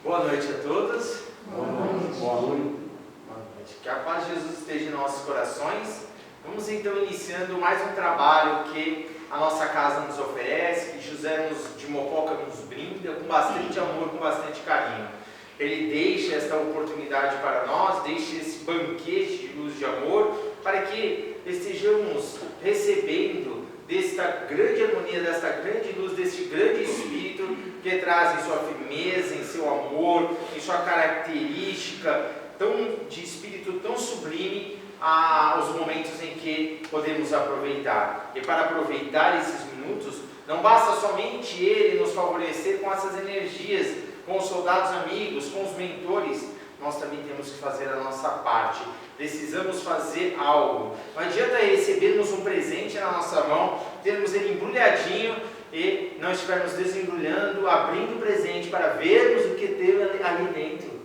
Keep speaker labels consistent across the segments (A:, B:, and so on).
A: Boa noite a todos.
B: Boa noite.
A: Boa noite. Que a paz de Jesus esteja em nossos corações. Vamos então iniciando mais um trabalho que a nossa casa nos oferece, que José de Mococa nos brinda com bastante amor, com bastante carinho. Ele deixa esta oportunidade para nós, deixa esse banquete de luz de amor, para que estejamos recebendo desta grande harmonia, desta grande luz, deste grande Espírito que traz em sua firmeza, em seu amor, em sua característica de Espírito tão sublime, os momentos em que podemos aproveitar. E para aproveitar esses minutos, não basta somente Ele nos favorecer com essas energias, com os soldados amigos, com os mentores, nós também temos que fazer a nossa parte. Precisamos fazer algo. Não adianta recebermos um presente na nossa mão, termos ele embrulhadinho e não estivermos desembrulhando, abrindo o presente para vermos o que tem ali dentro.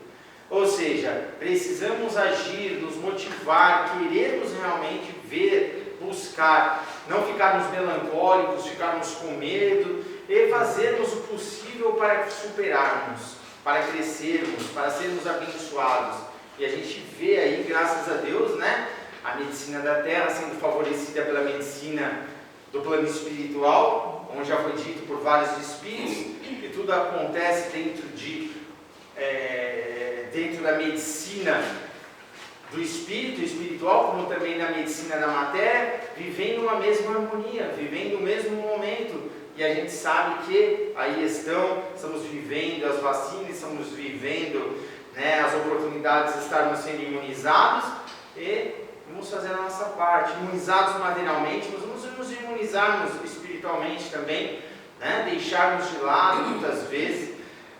A: Ou seja, precisamos agir, nos motivar, querermos realmente ver, buscar, não ficarmos melancólicos, ficarmos com medo e fazermos o possível para superarmos, para crescermos, para sermos abençoados. E a gente vê aí, graças a Deus, né, a medicina da terra sendo favorecida pela medicina do plano espiritual, como já foi dito por vários espíritos, e tudo acontece dentro da medicina do espírito espiritual, como também da medicina da matéria, vivendo uma mesma harmonia, vivendo o mesmo momento. E a gente sabe que aí estamos vivendo as vacinas, estamos vivendo, né, as oportunidades de estarmos sendo imunizados e vamos fazer a nossa parte, imunizados materialmente, mas vamos nos imunizarmos espiritualmente também, né, deixarmos de lado muitas vezes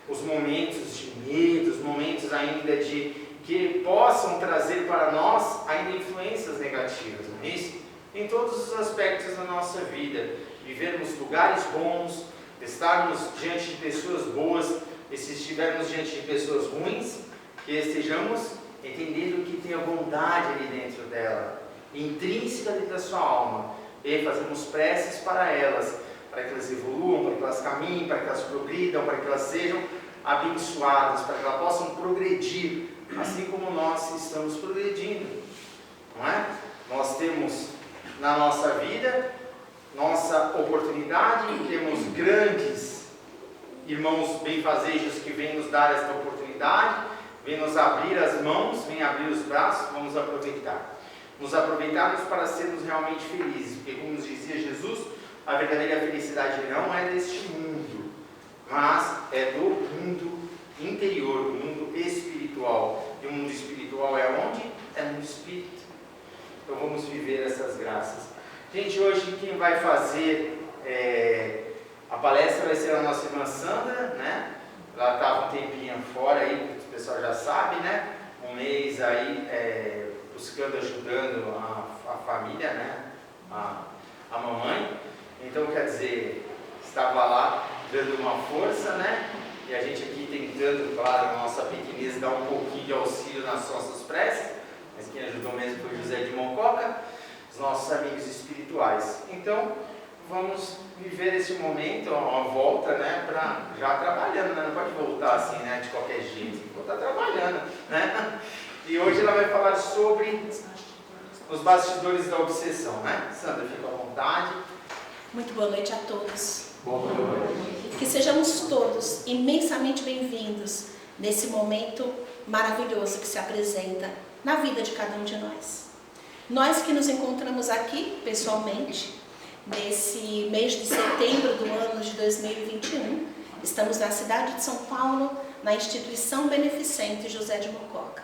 A: os momentos de medo, os momentos ainda que possam trazer para nós ainda influências negativas, não é isso? Em todos os aspectos da nossa vida, vivermos lugares bons, estarmos diante de pessoas boas, e se estivermos diante de pessoas ruins, que estejamos entendendo que tem a bondade ali dentro dela, intrínseca dentro da sua alma, e fazemos preces para elas, para que elas evoluam, para que elas caminhem, para que elas progridam, para que elas sejam abençoadas, para que elas possam progredir, assim como nós estamos progredindo, não é? Nós temos na nossa vida nossa oportunidade, temos grandes irmãos benfazejos que vêm nos dar esta oportunidade, vêm nos abrir as mãos, vêm abrir os braços, vamos aproveitar. Nos aproveitarmos para sermos realmente felizes, porque como nos dizia Jesus, a verdadeira felicidade não é deste mundo, mas é do mundo interior, do mundo espiritual. E o mundo espiritual é onde? É no Espírito. Então vamos viver essas graças. Gente, hoje quem vai fazer a palestra vai ser a nossa irmã Sandra, né? Ela estava um tempinho fora aí, o pessoal já sabe, né? Um mês aí buscando, ajudando a família, né? A mamãe. Então, quer dizer, estava lá dando uma força, né? E a gente aqui tentando, claro, a nossa pequenez dar um pouquinho de auxílio nas nossas preces, mas quem ajudou mesmo foi o José de Mococa, os nossos amigos espirituais. Então, vamos viver esse momento, uma volta, né, já trabalhando, né, não pode voltar assim, né, de qualquer jeito, tem que voltar trabalhando, né. E hoje ela vai falar sobre os bastidores da obsessão, né. Sandra, fica à vontade.
B: Muito boa noite a todos.
A: Boa noite.
B: Que sejamos todos imensamente bem-vindos nesse momento maravilhoso que se apresenta na vida de cada um de nós. Nós que nos encontramos aqui pessoalmente, nesse mês de setembro do ano de 2021, estamos na cidade de São Paulo, na instituição beneficente José de Mococa.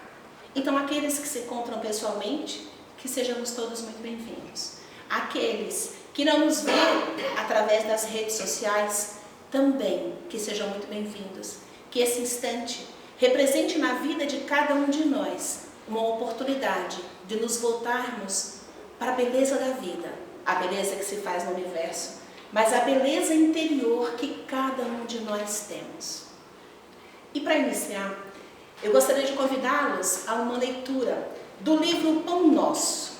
B: Então, aqueles que se encontram pessoalmente, que sejamos todos muito bem-vindos. Aqueles que não nos veem através das redes sociais, também que sejam muito bem-vindos. Que esse instante represente na vida de cada um de nós uma oportunidade de nos voltarmos para a beleza da vida, a beleza que se faz no universo, mas a beleza interior que cada um de nós temos. E para iniciar, eu gostaria de convidá-los a uma leitura do livro Pão Nosso,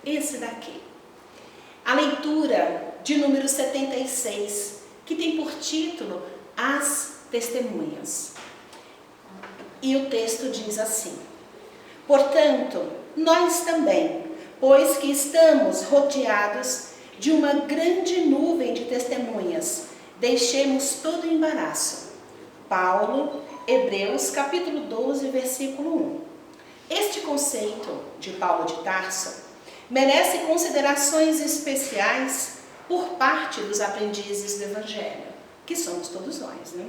B: esse daqui. A leitura de número 76, que tem por título As Testemunhas. E o texto diz assim: portanto, nós também, pois que estamos rodeados de uma grande nuvem de testemunhas, deixemos todo o embaraço. Paulo, Hebreus capítulo 12, versículo 1. Este conceito de Paulo de Tarso merece considerações especiais por parte dos aprendizes do Evangelho, que somos todos nós, né?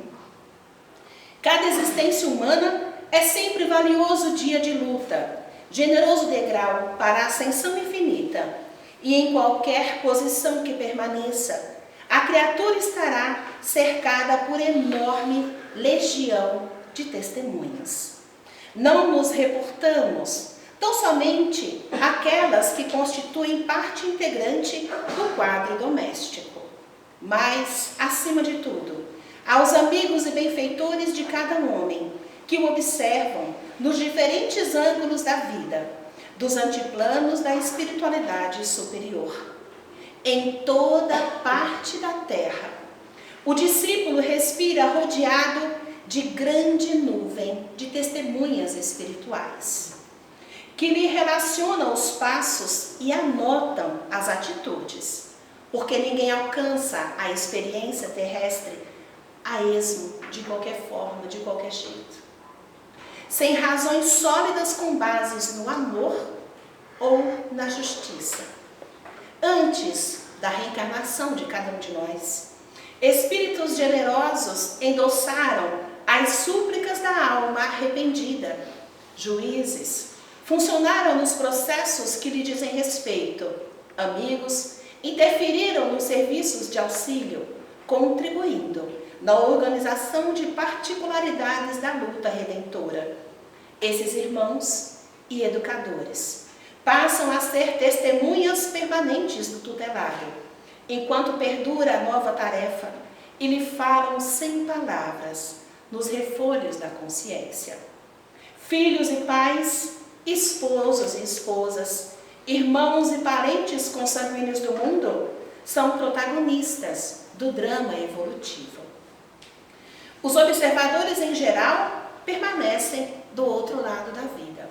B: Cada existência humana é sempre valioso dia de luta, generoso degrau para a ascensão infinita, e em qualquer posição que permaneça, a criatura estará cercada por enorme legião de testemunhas. Não nos reportamos tão somente àquelas que constituem parte integrante do quadro doméstico, mas, acima de tudo, aos amigos e benfeitores de cada homem, que o observam nos diferentes ângulos da vida, dos antiplanos da espiritualidade superior. Em toda parte da terra, o discípulo respira rodeado de grande nuvem de testemunhas espirituais, que lhe relacionam os passos e anotam as atitudes, porque ninguém alcança a experiência terrestre a esmo, de qualquer forma, de qualquer jeito, sem razões sólidas com bases no amor ou na justiça. Antes da reencarnação de cada um de nós, espíritos generosos endossaram as súplicas da alma arrependida. Juízes funcionaram nos processos que lhe dizem respeito. Amigos interferiram nos serviços de auxílio, contribuindo na organização de particularidades da luta redentora. Esses irmãos e educadores passam a ser testemunhas permanentes do tutelário, enquanto perdura a nova tarefa, e lhe falam sem palavras nos refolhos da consciência. Filhos e pais, esposos e esposas, irmãos e parentes consanguíneos do mundo são protagonistas do drama evolutivo. Os observadores em geral permanecem do outro lado da vida.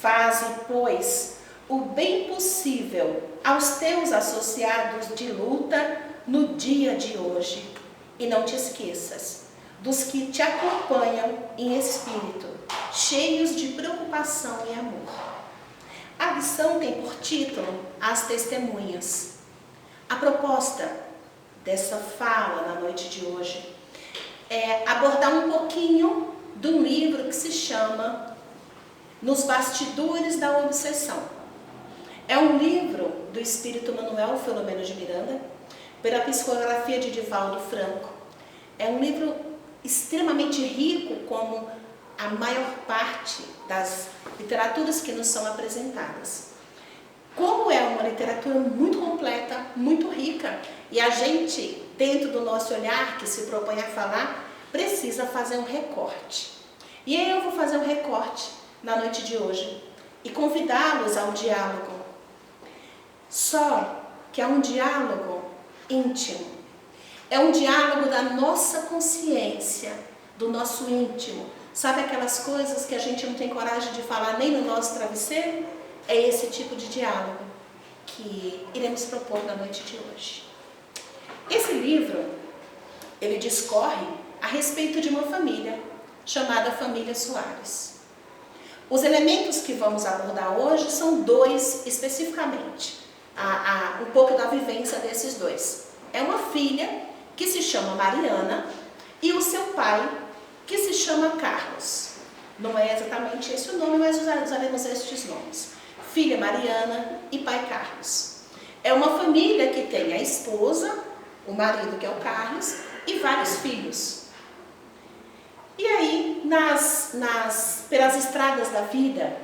B: Faze, pois, o bem possível aos teus associados de luta no dia de hoje, e não te esqueças dos que te acompanham em espírito, cheios de preocupação e amor. A lição tem por título As Testemunhas. A proposta dessa fala na noite de hoje é abordar um pouquinho de um livro que se chama Nos Bastidores da Obsessão. É um livro do espírito Manuel Filomeno de Miranda, pela psicografia de Divaldo Franco. É um livro extremamente rico, como a maior parte das literaturas que nos são apresentadas. Como é uma literatura muito completa, muito rica, e a gente, dentro do nosso olhar, que se propõe a falar, precisa fazer um recorte. E aí eu vou fazer um recorte na noite de hoje e convidá-los ao diálogo. Só que é um diálogo íntimo. É um diálogo da nossa consciência, do nosso íntimo. Sabe aquelas coisas que a gente não tem coragem de falar nem no nosso travesseiro? É esse tipo de diálogo que iremos propor na noite de hoje. Esse livro, ele discorre a respeito de uma família chamada família Soares. Os elementos que vamos abordar hoje são dois especificamente, um pouco da vivência desses dois. É uma filha que se chama Mariana e o seu pai que se chama Carlos. Não é exatamente esse o nome, mas usaremos estes nomes. Filha Mariana e pai Carlos. É uma família que tem a esposa, o marido que é o Carlos e vários filhos. E aí, pelas estradas da vida,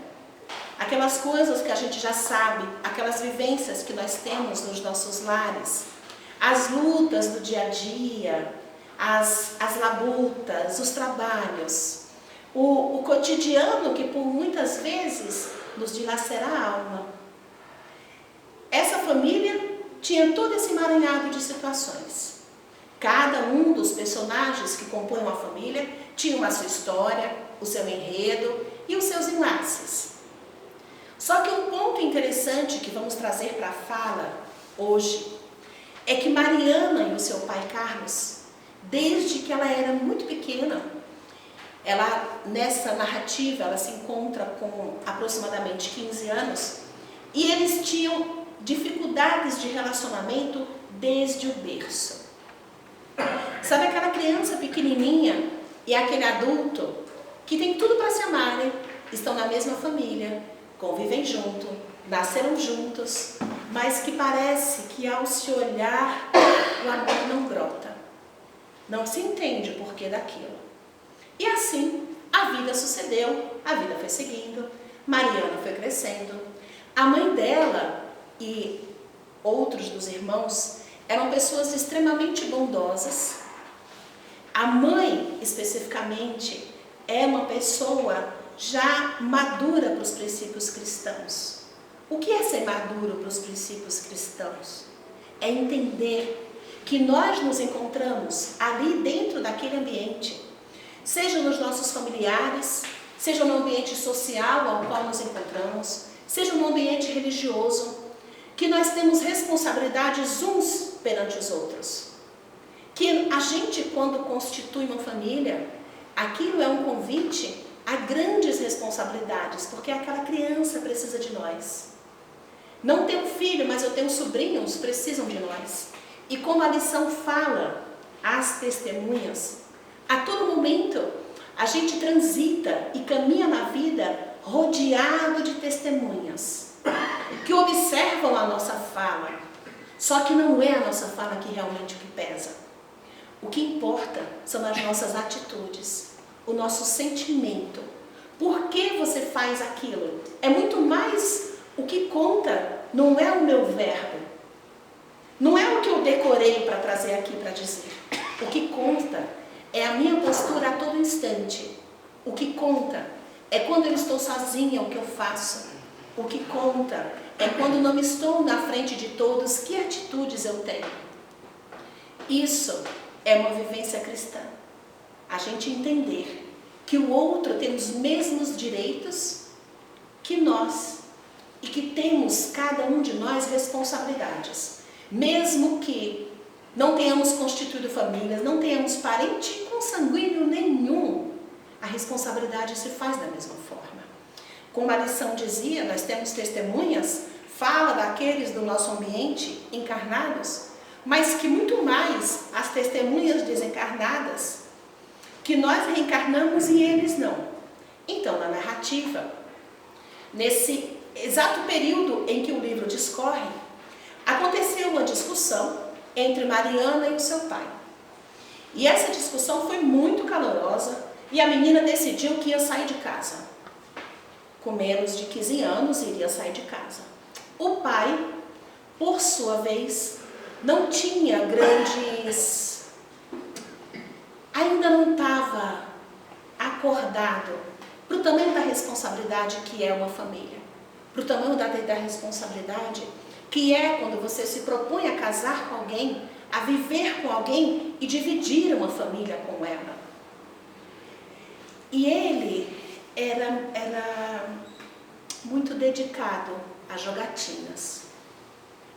B: aquelas coisas que a gente já sabe, aquelas vivências que nós temos nos nossos lares, as lutas do dia a dia, as labutas, os trabalhos, o cotidiano que por muitas vezes nos dilacera a alma. Essa família tinha todo esse emaranhado de situações. Cada um dos personagens que compõem uma família tinha uma sua história, o seu enredo e os seus enlaces. Só que um ponto interessante que vamos trazer para a fala hoje é que Mariana e o seu pai Carlos, desde que ela era muito pequena, nessa narrativa, ela se encontra com aproximadamente 15 anos, e eles tinham dificuldades de relacionamento desde o berço. Sabe aquela criança pequenininha e aquele adulto que tem tudo para se amarem, estão na mesma família, convivem junto, nasceram juntos, mas que parece que ao se olhar o amor não brota, não se entende o porquê daquilo. E assim a vida sucedeu, a vida foi seguindo, Mariana foi crescendo, a mãe dela e outros dos irmãos eram pessoas extremamente bondosas. A mãe, especificamente, é uma pessoa já madura para os princípios cristãos. O que é ser maduro para os princípios cristãos? É entender que nós nos encontramos ali dentro daquele ambiente, seja nos nossos familiares, seja no ambiente social ao qual nos encontramos, seja no ambiente religioso, que nós temos responsabilidades uns perante os outros. Que a gente, quando constitui uma família, aquilo é um convite a grandes responsabilidades, porque aquela criança precisa de nós. Não tenho filho, mas eu tenho sobrinhos, precisam de nós. E como a lição fala, as testemunhas, a todo momento a gente transita e caminha na vida rodeado de testemunhas que observam a nossa fala, só que não é a nossa fala que realmente o que pesa. O que importa são as nossas atitudes, o nosso sentimento. Por que você faz aquilo? É muito mais o que conta, não é o meu verbo, não é o que eu decorei para trazer aqui para dizer. O que conta é a minha postura a todo instante. O que conta é quando eu estou sozinha, o que eu faço. O que conta é quando não estou na frente de todos, que atitudes eu tenho. Isso é uma vivência cristã. A gente entender que o outro tem os mesmos direitos que nós e que temos, cada um de nós, responsabilidades. Mesmo que não tenhamos constituído famílias, não tenhamos parente consanguíneo nenhum, a responsabilidade se faz da mesma forma. Como a lição dizia, nós temos testemunhas, fala daqueles do nosso ambiente encarnados, mas que muito mais as testemunhas desencarnadas, que nós reencarnamos e eles não. Então, na narrativa, nesse exato período em que o livro discorre, aconteceu uma discussão entre Mariana e o seu pai. E essa discussão foi muito calorosa e a menina decidiu que ia sair de casa. Com menos de 15 anos, iria sair de casa. O pai, por sua vez, não tinha ainda não estava acordado para o tamanho da responsabilidade que é uma família, para o tamanho da responsabilidade que é quando você se propõe a casar com alguém, a viver com alguém e dividir uma família com ela. E ele era muito dedicado a jogatinas.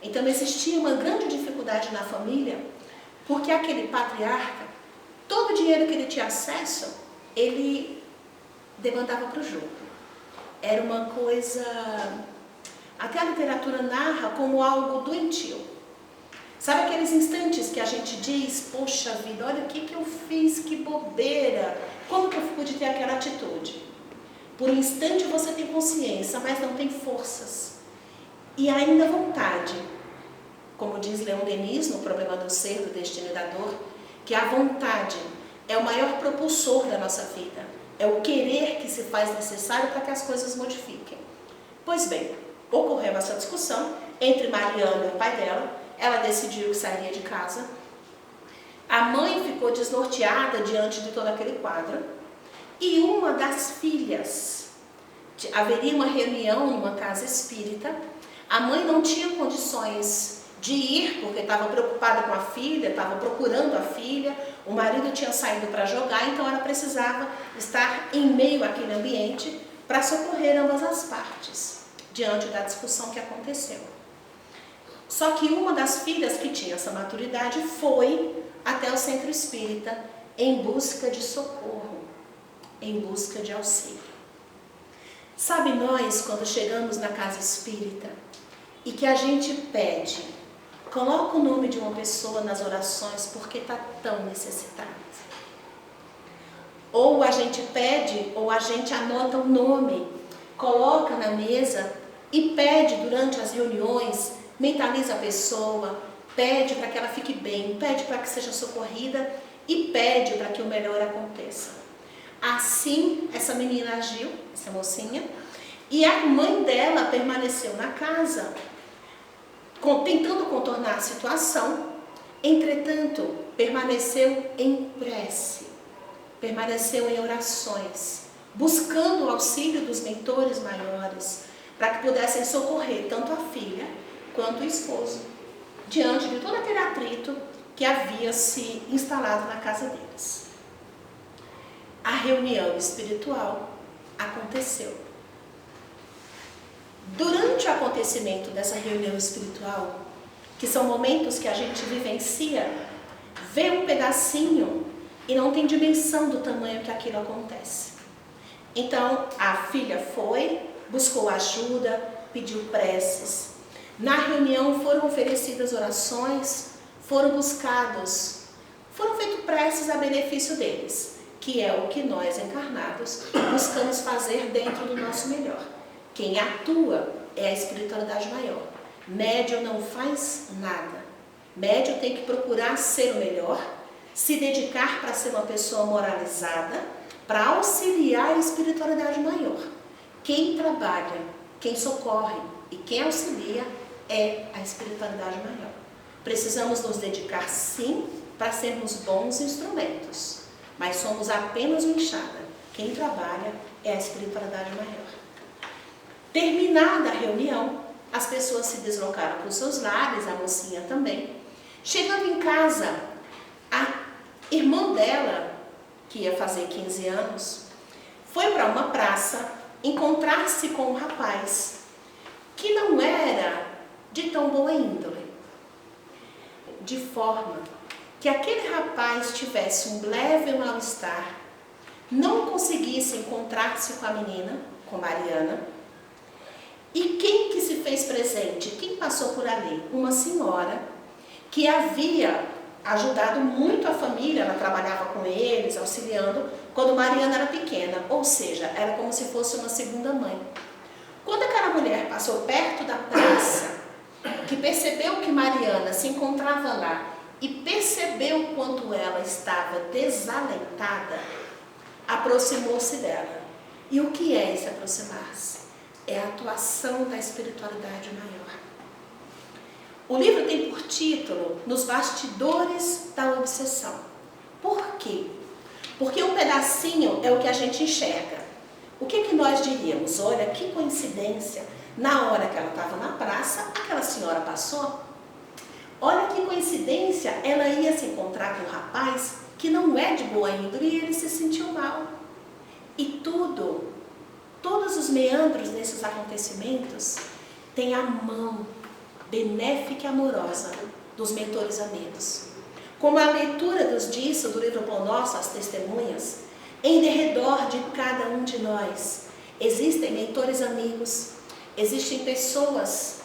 B: Então existia uma grande dificuldade na família, porque aquele patriarca, todo o dinheiro que ele tinha acesso, ele demandava para o jogo. Era uma coisa, até a literatura narra como algo doentio. Sabe aqueles instantes que a gente diz, poxa vida, olha o que eu fiz, que bobeira, como que eu pude ter aquela atitude? Por um instante você tem consciência, mas não tem forças. E ainda vontade. Como diz Leon Denis no Problema do Ser, do Destino e da Dor, que a vontade é o maior propulsor da nossa vida. É o querer que se faz necessário para que as coisas modifiquem. Pois bem, ocorreu essa discussão entre Mariana e o pai dela. Ela decidiu que sairia de casa. A mãe ficou desnorteada diante de todo aquele quadro. E uma das filhas, haveria uma reunião numa casa espírita, a mãe não tinha condições de ir, porque estava preocupada com a filha, estava procurando a filha, o marido tinha saído para jogar, então ela precisava estar em meio àquele ambiente para socorrer ambas as partes, diante da discussão que aconteceu. Só que uma das filhas que tinha essa maturidade foi até o centro espírita em busca de socorro, em busca de auxílio. Sabe, nós, quando chegamos na casa espírita e que a gente pede, coloca o nome de uma pessoa nas orações porque está tão necessitado. Ou a gente pede, ou a gente anota o nome, coloca na mesa e pede durante as reuniões, mentaliza a pessoa, pede para que ela fique bem, pede para que seja socorrida e pede para que o melhor aconteça. Assim, essa menina agiu, essa mocinha, e a mãe dela permaneceu na casa, tentando contornar a situação. Entretanto, permaneceu em prece, permaneceu em orações, buscando o auxílio dos mentores maiores, para que pudessem socorrer tanto a filha quanto o esposo, diante de todo aquele atrito que havia se instalado na casa deles. A reunião espiritual aconteceu. Durante o acontecimento dessa reunião espiritual, que são momentos que a gente vivencia, vê um pedacinho e não tem dimensão do tamanho que aquilo acontece. Então, a filha foi, buscou ajuda, pediu preces. Na reunião foram oferecidas orações, foram feitas preces a benefício deles, que é o que nós encarnados buscamos fazer dentro do nosso melhor. Quem atua é a espiritualidade maior. Médium não faz nada. Médium tem que procurar ser o melhor, se dedicar para ser uma pessoa moralizada, para auxiliar a espiritualidade maior. Quem trabalha, quem socorre e quem auxilia é a espiritualidade maior. Precisamos nos dedicar sim para sermos bons instrumentos, mas somos apenas uma enxada. Quem trabalha é a espiritualidade maior. Terminada a reunião, as pessoas se deslocaram para os seus lares, a mocinha também. Chegando em casa, a irmã dela, que ia fazer 15 anos, foi para uma praça encontrar-se com um rapaz que não era de tão boa índole, de forma que aquele rapaz tivesse um leve mal-estar, não conseguisse encontrar-se com a menina, com Mariana. E quem que se fez presente? Quem passou por ali? Uma senhora que havia ajudado muito a família, ela trabalhava com eles, auxiliando, quando Mariana era pequena, ou seja, era como se fosse uma segunda mãe. Quando aquela mulher passou perto da praça, que percebeu que Mariana se encontrava lá e percebeu o quanto ela estava desalentada, aproximou-se dela. E o que é esse aproximar-se? É a atuação da espiritualidade maior. O livro tem por título Nos Bastidores da Obsessão. Por quê? Porque um pedacinho é o que a gente enxerga. O que nós diríamos? Olha, que coincidência, na hora que ela estava na praça, aquela senhora passou. Olha que coincidência, ela ia se encontrar com um rapaz que não é de boa índole e ele se sentiu mal. E todos os meandros desses acontecimentos têm a mão benéfica e amorosa dos mentores amigos. Como a leitura nos diz do livro Pão Nosso, as testemunhas, em derredor de cada um de nós existem mentores amigos, existem pessoas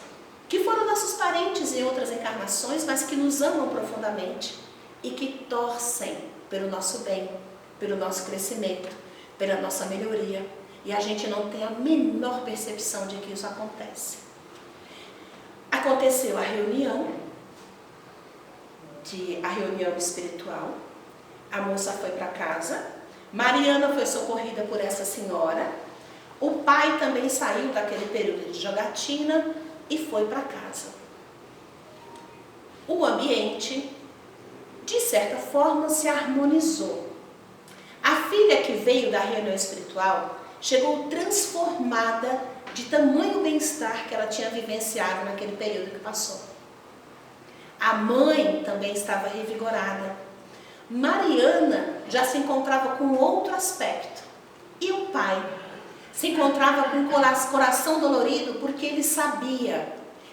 B: que foram nossos parentes em outras encarnações, mas que nos amam profundamente e que torcem pelo nosso bem, pelo nosso crescimento, pela nossa melhoria. E a gente não tem a menor percepção de que isso acontece. Aconteceu a reunião espiritual, a moça foi para casa, Mariana foi socorrida por essa senhora, o pai também saiu daquele período de jogatina e foi para casa. O ambiente, de certa forma, se harmonizou. A filha que veio da reunião espiritual chegou transformada de tamanho bem-estar que ela tinha vivenciado naquele período que passou. A mãe também estava revigorada. Mariana já se encontrava com outro aspecto. E o pai se encontrava com o coração dolorido porque ele sabia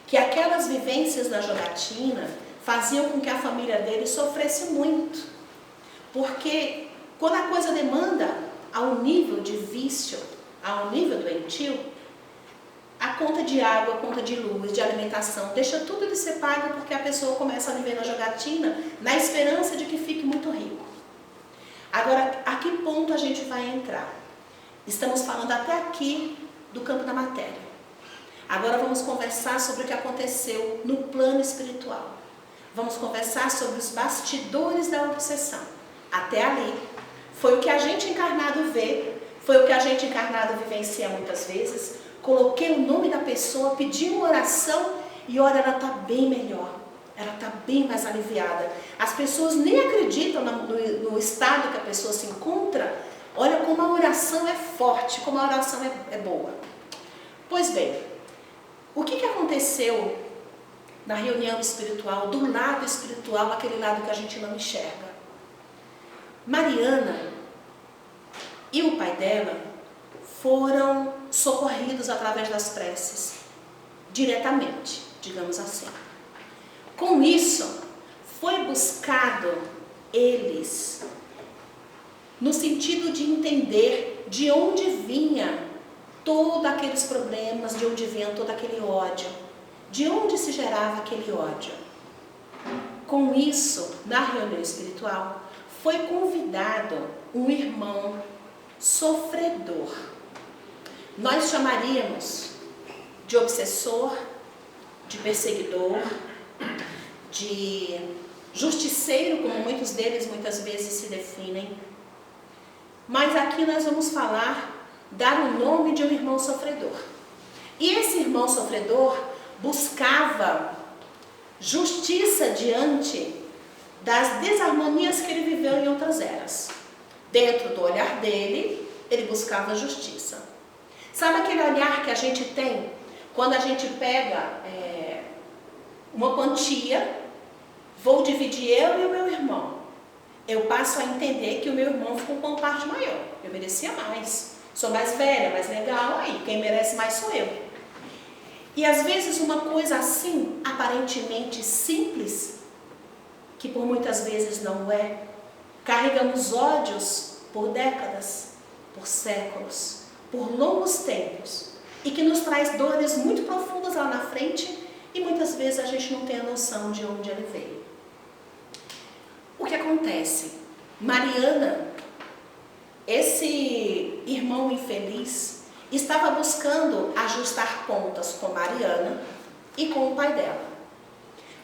B: que aquelas vivências na jogatina faziam com que a família dele sofresse muito. Porque quando a coisa demanda ao nível de vício, ao nível doentio, a conta de água, a conta de luz, de alimentação, deixa tudo de ser pago porque a pessoa começa a viver na jogatina na esperança de que fique muito rico. Agora, a que ponto a gente vai entrar? Estamos falando até aqui do campo da matéria. Agora vamos conversar sobre o que aconteceu no plano espiritual. Vamos conversar sobre os bastidores da obsessão. Até ali, foi o que a gente encarnado vê, foi o que a gente encarnado vivencia muitas vezes. Coloquei o nome da pessoa, pedi uma oração e olha, ela está bem melhor. Ela está bem mais aliviada. As pessoas nem acreditam no estado que a pessoa se encontra. Olha como a oração é forte, como a oração é boa. Pois bem, o que aconteceu na reunião espiritual, do lado espiritual, aquele lado que a gente não enxerga? Mariana e o pai dela foram socorridos através das preces, diretamente, digamos assim. Com isso, foi buscado eles, no sentido de entender de onde vinha todos aqueles problemas, de onde vinha todo aquele ódio, de onde se gerava aquele ódio. Com isso, na reunião espiritual, foi convidado um irmão sofredor. Nós chamaríamos de obsessor, de perseguidor, de justiceiro, como muitos deles muitas vezes se definem. Mas aqui nós vamos dar o nome de um irmão sofredor. E esse irmão sofredor buscava justiça diante das desarmonias que ele viveu em outras eras. Dentro do olhar dele, ele buscava justiça. Sabe aquele olhar que a gente tem quando a gente pega uma quantia, vou dividir eu e o meu irmão. Eu passo a entender que o meu irmão ficou com uma parte maior. Eu merecia mais. Sou mais velha, mais legal, aí quem merece mais sou eu. E às vezes uma coisa assim, aparentemente simples, que por muitas vezes não é, carregamos ódios por décadas, por séculos, por longos tempos, e que nos traz dores muito profundas lá na frente, e muitas vezes a gente não tem a noção de onde ele veio. O que acontece? Mariana, esse irmão infeliz, estava buscando ajustar contas com Mariana e com o pai dela.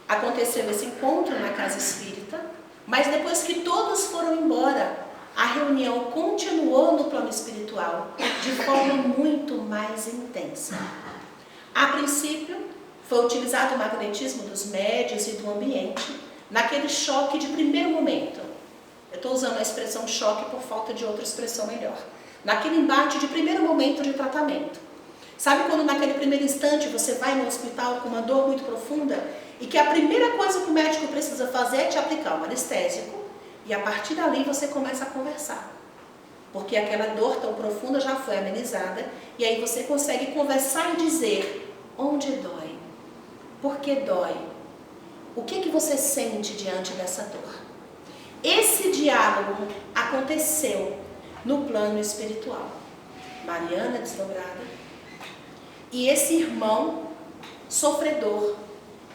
B: Aconteceu esse encontro na casa espírita, mas depois que todos foram embora, a reunião continuou no plano espiritual de forma muito mais intensa. A princípio, foi utilizado o magnetismo dos médiuns e do ambiente naquele choque de primeiro momento. Eu estou usando a expressão choque por falta de outra expressão melhor. Naquele embate de primeiro momento de tratamento. Sabe quando naquele primeiro instante você vai no hospital com uma dor muito profunda e que a primeira coisa que o médico precisa fazer é te aplicar um anestésico e a partir dali você começa a conversar. Porque aquela dor tão profunda já foi amenizada e aí você consegue conversar e dizer onde dói, por que dói, o que você sente diante dessa dor. Esse diálogo aconteceu no plano espiritual. Mariana desdobrada e esse irmão sofredor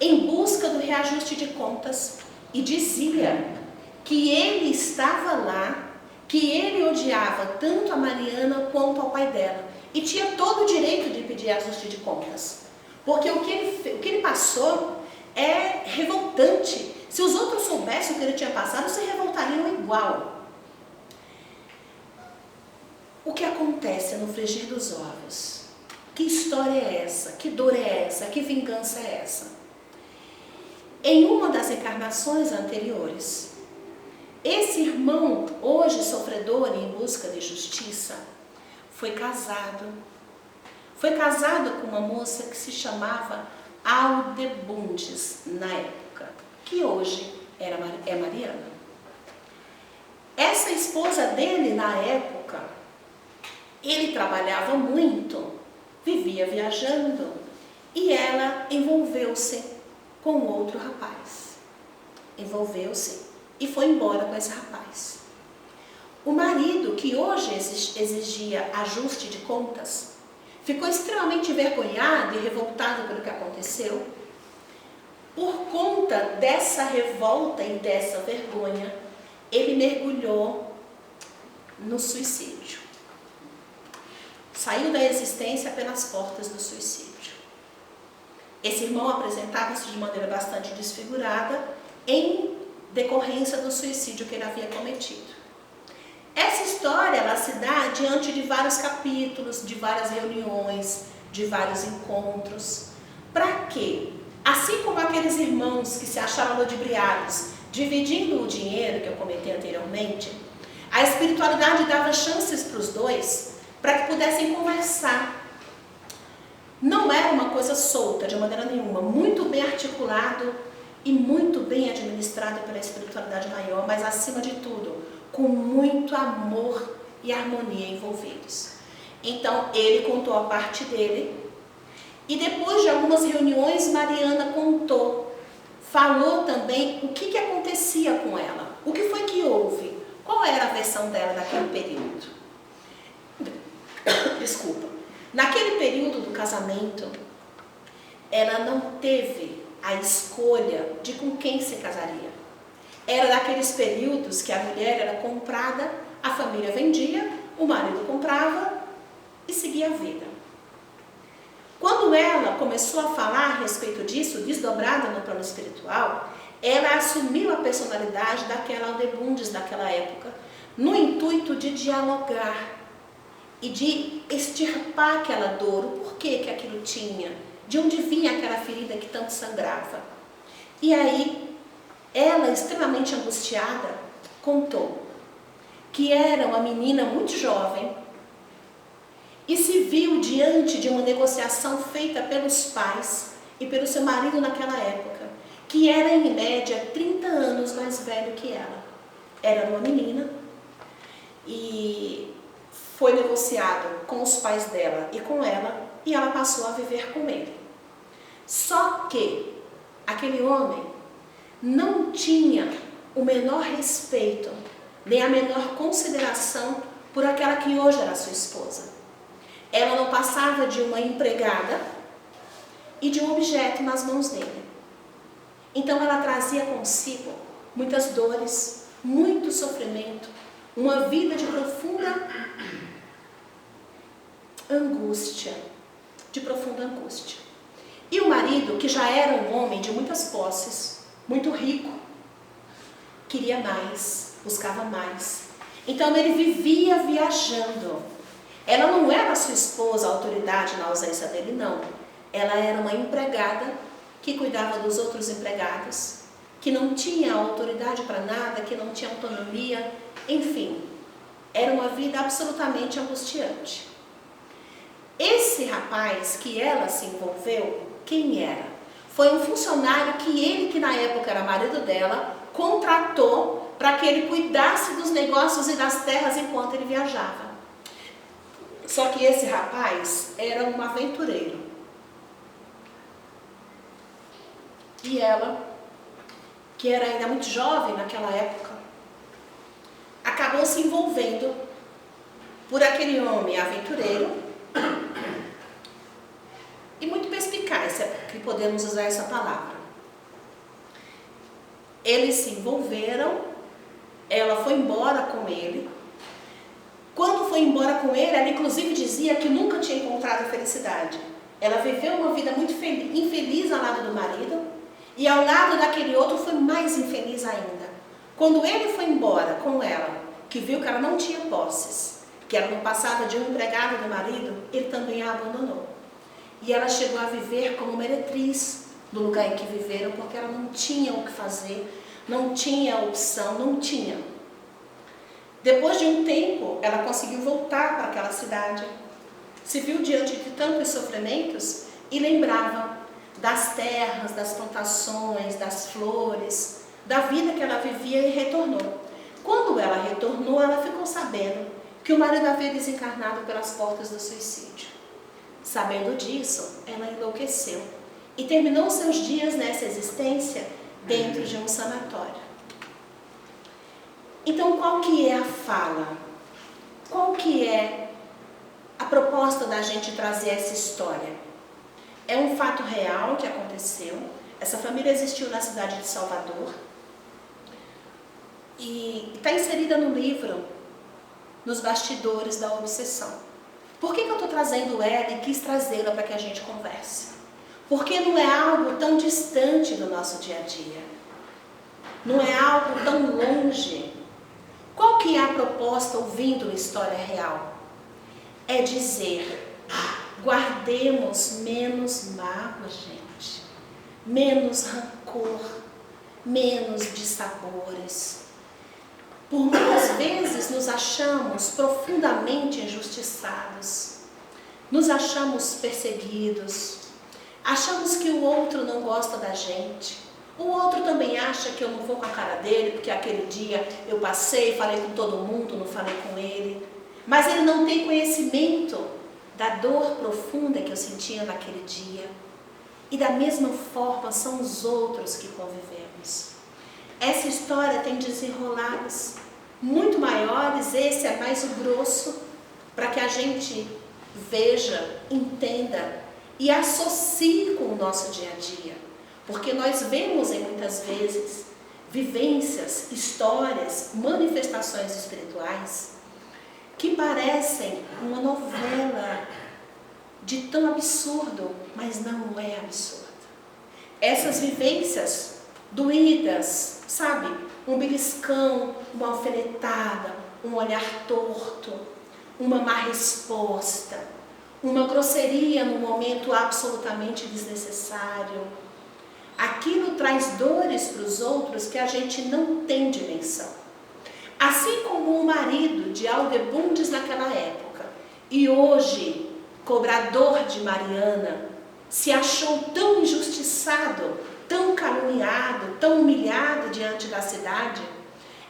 B: em busca do reajuste de contas e dizia que ele estava lá, que ele odiava tanto a Mariana quanto ao pai dela e tinha todo o direito de pedir ajuste de contas, porque o que ele passou é revoltante. Se os outros soubessem o que ele tinha passado, se revoltariam igual. O que acontece no frigir dos ovos? Que história é essa? Que dor é essa? Que vingança é essa? Em uma das encarnações anteriores, esse irmão, hoje sofredor e em busca de justiça, foi casado. Foi casado com uma moça que se chamava Aldebundes, na época. que hoje é Mariana. Essa esposa dele, na época, ele trabalhava muito, vivia viajando, e ela envolveu-se com outro rapaz. Envolveu-se e foi embora com esse rapaz. O marido, que hoje exigia ajuste de contas, ficou extremamente envergonhado e revoltado pelo que aconteceu. Por conta dessa revolta e dessa vergonha, ele mergulhou no suicídio. Saiu da existência pelas portas do suicídio. Esse irmão apresentava-se de maneira bastante desfigurada em decorrência do suicídio que ele havia cometido. Essa história, ela se dá diante de vários capítulos, de várias reuniões, de vários encontros. Para quê? Assim como aqueles irmãos que se acharam ludibriados, dividindo o dinheiro que eu comentei anteriormente, a espiritualidade dava chances para os dois, para que pudessem conversar. Não era uma coisa solta, de maneira nenhuma, muito bem articulado e muito bem administrado pela espiritualidade maior, mas acima de tudo, com muito amor e harmonia envolvidos. Então, ele contou a parte dele, e depois de algumas reuniões, Mariana contou, falou também o que acontecia com ela, o que foi que houve, qual era a versão dela naquele período. Desculpa. Naquele período do casamento, ela não teve a escolha de com quem se casaria. Era daqueles períodos que a mulher era comprada, a família vendia, o marido comprava e seguia a vida. Quando ela começou a falar a respeito disso, desdobrada no plano espiritual, ela assumiu a personalidade daquela Aldebundes daquela época, no intuito de dialogar e de extirpar aquela dor, o porquê que aquilo tinha, de onde vinha aquela ferida que tanto sangrava. E aí, ela, extremamente angustiada, contou que era uma menina muito jovem e se viu diante de uma negociação feita pelos pais e pelo seu marido naquela época, que era em média 30 anos mais velho que ela. Era uma menina e foi negociado com os pais dela e com ela, e ela passou a viver com ele. Só que aquele homem não tinha o menor respeito, nem a menor consideração por aquela que hoje era sua esposa. Ela não passava de uma empregada e de um objeto nas mãos dele. Então ela trazia consigo muitas dores, muito sofrimento, uma vida de profunda angústia, E o marido, que já era um homem de muitas posses, muito rico, queria mais, buscava mais. Então ele vivia viajando. Ela não era sua esposa, a autoridade na ausência dele, não. Ela era uma empregada que cuidava dos outros empregados, que não tinha autoridade para nada, que não tinha autonomia, enfim. Era uma vida absolutamente angustiante. Esse rapaz que ela se envolveu, quem era? Foi um funcionário que ele, que na época era marido dela, contratou para que ele cuidasse dos negócios e das terras enquanto ele viajava. Só que esse rapaz era um aventureiro. E ela, que era ainda muito jovem naquela época, acabou se envolvendo por aquele homem aventureiro e muito perspicaz, se é que podemos usar essa palavra. Eles se envolveram, ela foi embora com ele. Quando foi embora com ele, ela inclusive dizia que nunca tinha encontrado a felicidade. Ela viveu uma vida muito infeliz ao lado do marido, e ao lado daquele outro foi mais infeliz ainda. Quando ele foi embora com ela, que viu que ela não tinha posses, que ela não passava de um empregado do marido, ele também a abandonou. E ela chegou a viver como meretriz do lugar em que viveram, porque ela não tinha o que fazer, não tinha opção, não tinha. Depois de um tempo, ela conseguiu voltar para aquela cidade. Se viu diante de tantos sofrimentos e lembrava das terras, das plantações, das flores, da vida que ela vivia e retornou. Quando ela retornou, ela ficou sabendo que o marido havia desencarnado pelas portas do suicídio. Sabendo disso, ela enlouqueceu e terminou seus dias nessa existência dentro de um sanatório. Então, qual que é a fala? Qual que é a proposta da gente trazer essa história? É um fato real que aconteceu. Essa família existiu na cidade de Salvador e está inserida no livro Nos Bastidores da Obsessão. Por que eu estou trazendo ela e quis trazê-la para que a gente converse? Porque não é algo tão distante do nosso dia a dia. Não é algo tão longe. Qual que é a proposta ouvindo uma história real? É dizer, guardemos menos mágoa, gente. Menos rancor, menos dissabores. Por muitas vezes nos achamos profundamente injustiçados. Nos achamos perseguidos. Achamos que o outro não gosta da gente. O outro também acha que eu não vou com a cara dele, porque aquele dia eu passei, falei com todo mundo, não falei com ele. Mas ele não tem conhecimento da dor profunda que eu sentia naquele dia. E da mesma forma são os outros que convivemos. Essa história tem desenrolados muito maiores, esse é mais o grosso, para que a gente veja, entenda e associe com o nosso dia a dia. Porque nós vemos em muitas vezes vivências, histórias, manifestações espirituais que parecem uma novela de tão absurdo, mas não é absurdo. Essas vivências doídas, sabe? Um beliscão, uma alfinetada, um olhar torto, uma má resposta, uma grosseria num momento absolutamente desnecessário. Aquilo traz dores para os outros que a gente não tem dimensão. Assim como o marido de Aldebundes naquela época, e hoje, cobrador de Mariana, se achou tão injustiçado, tão caluniado, tão humilhado diante da cidade,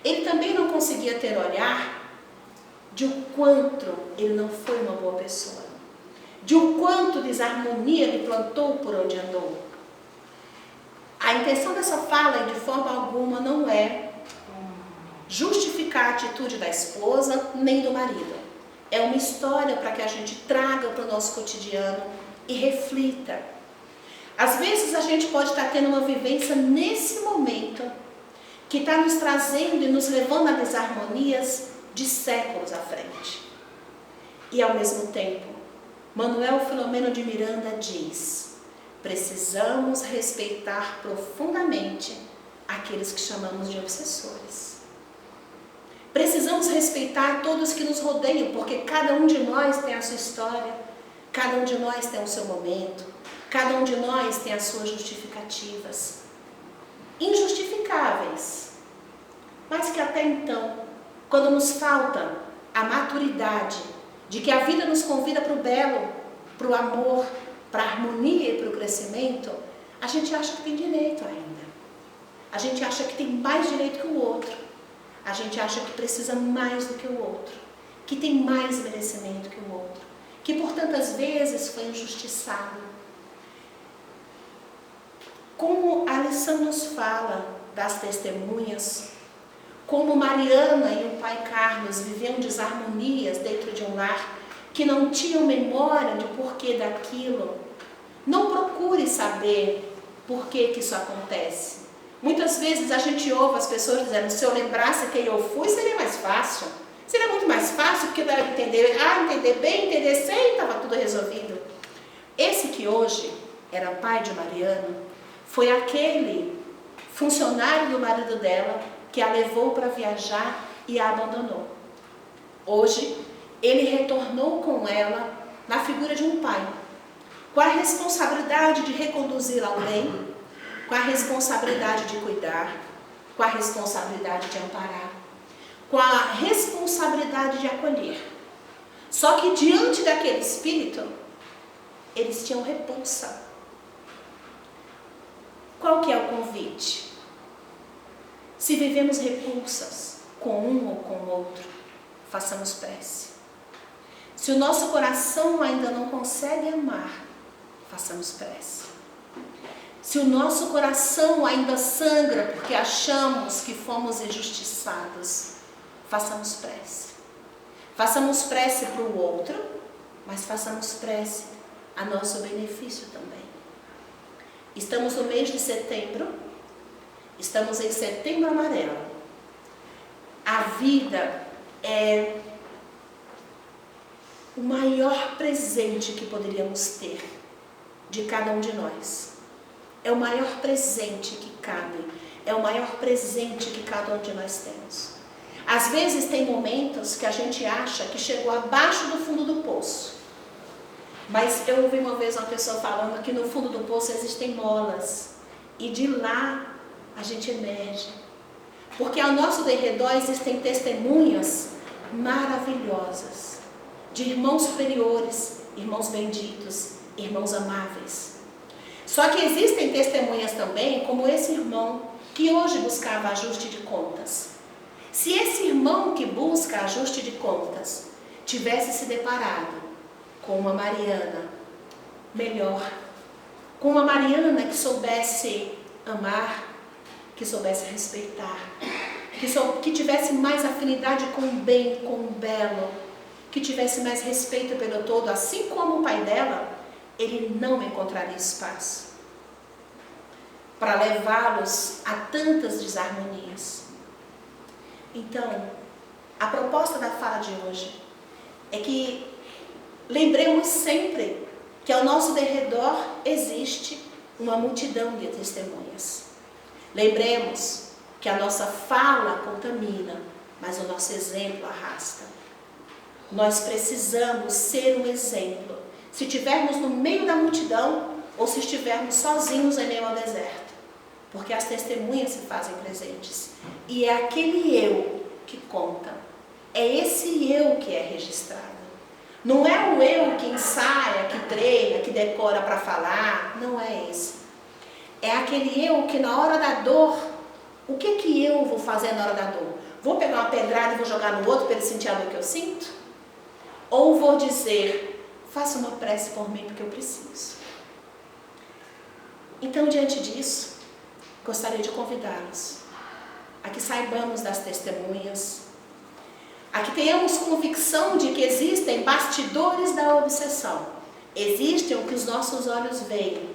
B: ele também não conseguia ter olhar de o quanto ele não foi uma boa pessoa, de o quanto desarmonia ele plantou por onde andou. A intenção dessa fala, de forma alguma, não é justificar a atitude da esposa nem do marido. É uma história para que a gente traga para o nosso cotidiano e reflita. Às vezes a gente pode estar tendo uma vivência nesse momento que está nos trazendo e nos levando a desarmonias de séculos à frente. E ao mesmo tempo, Manuel Filomeno de Miranda diz: precisamos respeitar profundamente aqueles que chamamos de obsessores. Precisamos respeitar todos que nos rodeiam, porque cada um de nós tem a sua história, cada um de nós tem o seu momento, cada um de nós tem as suas justificativas. Injustificáveis, mas que até então, quando nos falta a maturidade de que a vida nos convida para o belo, para o amor, para a harmonia e para o crescimento, a gente acha que tem direito ainda. A gente acha que tem mais direito que o outro. A gente acha que precisa mais do que o outro, que tem mais merecimento que o outro, que por tantas vezes foi injustiçado. Como a lição nos fala das testemunhas, como Mariana e o pai Carlos viviam desarmonias dentro de um lar, que não tinham memória de porquê daquilo. Não procure saber por que isso acontece. Muitas vezes a gente ouve as pessoas dizendo: se eu lembrasse quem eu fui, seria mais fácil. Seria muito mais fácil, porque deve entender bem, entender sem, estava tudo resolvido. Esse que hoje era pai de Mariana, foi aquele funcionário do marido dela que a levou para viajar e a abandonou. Hoje, ele retornou com ela na figura de um pai, com a responsabilidade de reconduzi-la ao bem, com a responsabilidade de cuidar, com a responsabilidade de amparar, com a responsabilidade de acolher. Só que diante daquele espírito, eles tinham repulsa. Qual que é o convite? Se vivemos repulsas com um ou com o outro, façamos prece. Se o nosso coração ainda não consegue amar, façamos prece. Se o nosso coração ainda sangra porque achamos que fomos injustiçados, façamos prece. Façamos prece para o outro, mas façamos prece a nosso benefício também. Estamos no mês de setembro, estamos em Setembro Amarelo. A vida é o maior presente que poderíamos ter de cada um de nós. É o maior presente que cabe, é o maior presente que cada um de nós temos. Às vezes tem momentos que a gente acha que chegou abaixo do fundo do poço. Mas eu ouvi uma vez uma pessoa falando que no fundo do poço existem molas. E de lá a gente emerge. Porque ao nosso derredor existem testemunhas maravilhosas. De irmãos superiores, irmãos benditos, irmãos amáveis. Só que existem testemunhas também, como esse irmão que hoje buscava ajuste de contas. Se esse irmão que busca ajuste de contas tivesse se deparado com uma Mariana melhor, com uma Mariana que soubesse amar, que soubesse respeitar, que tivesse mais afinidade com o bem, com o belo, que tivesse mais respeito pelo todo, assim como o pai dela, ele não encontraria espaço para levá-los a tantas desarmonias. Então, a proposta da fala de hoje é que lembremos sempre que ao nosso derredor existe uma multidão de testemunhas. Lembremos que a nossa fala contamina, mas o nosso exemplo arrasta. Nós precisamos ser um exemplo, se estivermos no meio da multidão ou se estivermos sozinhos em meio ao deserto. Porque as testemunhas se fazem presentes. E é aquele eu que conta. É esse eu que é registrado. Não é o eu que ensaia, que treina, que decora para falar. Não é esse. É aquele eu que na hora da dor, o que eu vou fazer na hora da dor? Vou pegar uma pedrada e vou jogar no outro para ele sentir a dor que eu sinto? Ou vou dizer, faça uma prece por mim porque eu preciso. Então, diante disso, gostaria de convidá-los a que saibamos das testemunhas, a que tenhamos convicção de que existem bastidores da obsessão. Existem o que os nossos olhos veem,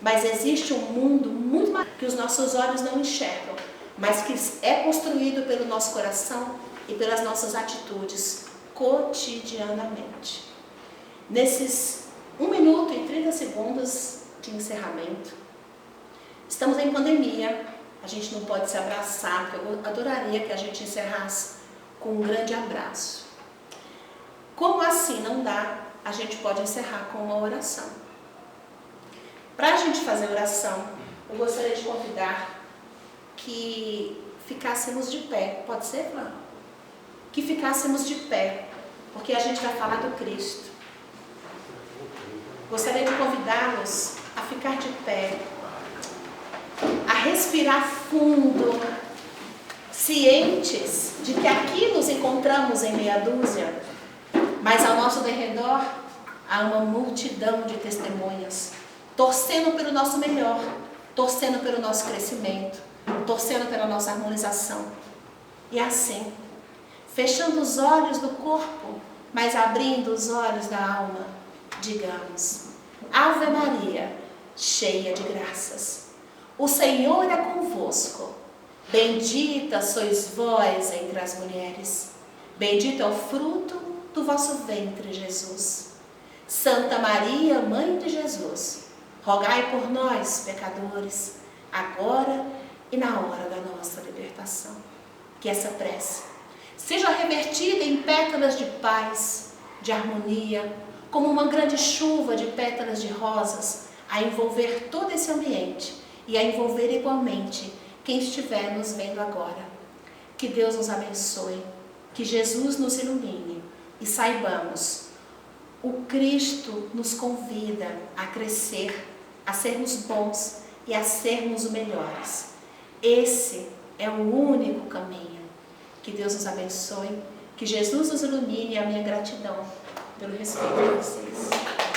B: mas existe um mundo muito maior que os nossos olhos não enxergam, mas que é construído pelo nosso coração e pelas nossas atitudes cotidianamente. Nesses 1 minuto e 30 segundos de encerramento, estamos em pandemia, a gente não pode se abraçar, porque eu adoraria que a gente encerrasse com um grande abraço. Como assim não dá, a gente pode encerrar com uma oração. Para a gente fazer oração, eu gostaria de convidar que ficássemos de pé. Pode ser, Flávio? Que ficássemos de pé, porque a gente vai falar do Cristo. Gostaria de convidá-los a ficar de pé, a respirar fundo, cientes de que aqui nos encontramos em meia dúzia, mas ao nosso derredor há uma multidão de testemunhas, torcendo pelo nosso melhor, torcendo pelo nosso crescimento, torcendo pela nossa harmonização. E assim, fechando os olhos do corpo, mas abrindo os olhos da alma, digamos: Ave Maria, cheia de graças, o Senhor é convosco. Bendita sois vós entre as mulheres, bendito é o fruto do vosso ventre, Jesus. Santa Maria, Mãe de Jesus, rogai por nós, pecadores, agora e na hora da nossa libertação. Que essa prece seja revertida em pétalas de paz, de harmonia, como uma grande chuva de pétalas de rosas, a envolver todo esse ambiente e a envolver igualmente quem estiver nos vendo agora. Que Deus nos abençoe, que Jesus nos ilumine e saibamos, o Cristo nos convida a crescer, a sermos bons e a sermos os melhores. Esse é o único caminho. Que Deus nos abençoe, que Jesus nos ilumine, e a minha gratidão pelo respeito de vocês.